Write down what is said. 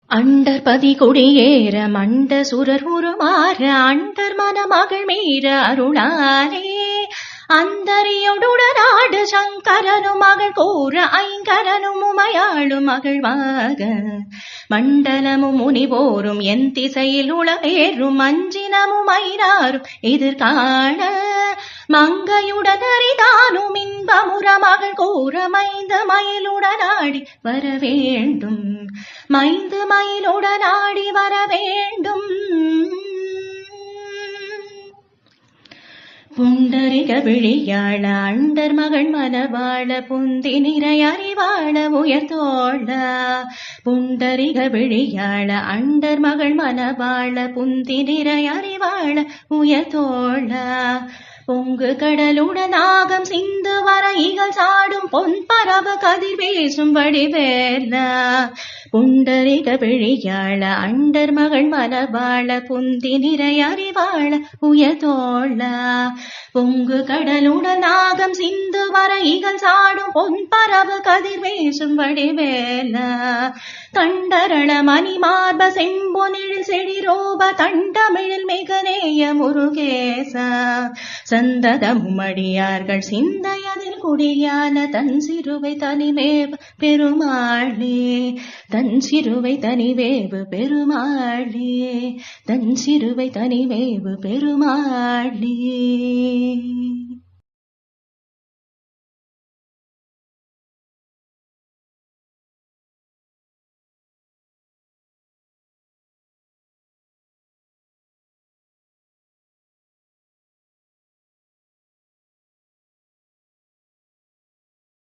Under பதி கொடியேற மண்ட சுரர் உருமாற under மணமகள் மீற அருளாலே அந்தரியுடனாடு சங்கரனும் மகள் கூற ஐங்கரனும் உமையாளும் மகிழ்வாக மண்டலமும் முனிவோரும் என் திசையில் உளவேறும் அஞ்சினமும் ஐராரும் எதிர்காண மங்கையுடன் அறிதானும் இன்பமுற மகள் கூற மைந்த மயிலுடனாடி வர வேண்டும் மைந்து மயிலுடனாடி வர வேண்டும். புண்டரிக விழியாள அண்டர் மகள் மனவாள புந்தி நிறை அறிவாள உயர்த்தோள புண்டரிக விழியாள அண்டர் மகள் மனவாள புந்தி நிறை அறிவாள உயர்த்தோள பொங்கு கடலுடன் ஆகம் சிந்து வர இகழ் சாடும் பொன் பரவ கதிர் பேசும் வடிவேல புண்டரிக விழியாள அண்டர் மகள் மனவாள புந்தி நிறை அறிவாள உயர்த்தோள பொங்கு கடலுடன் ஆகம் சிந்து வர இகழ் சாடும் பொன் பரவ கதிர் பேசும் வடிவேல தண்டரண மணி மார்ப செம்பொனில் செடிரோப தண்டமிழில் மிகநேய முருகேச சந்ததமும் அடியார்கள் சிந்தையதில் குடியான தன் சிறுவை தனிமேவ பெருமாளே தன் சிறுவை தனிவேவு பெருமாளே தன் சிறுவை தனிவேவு பெருமாளே.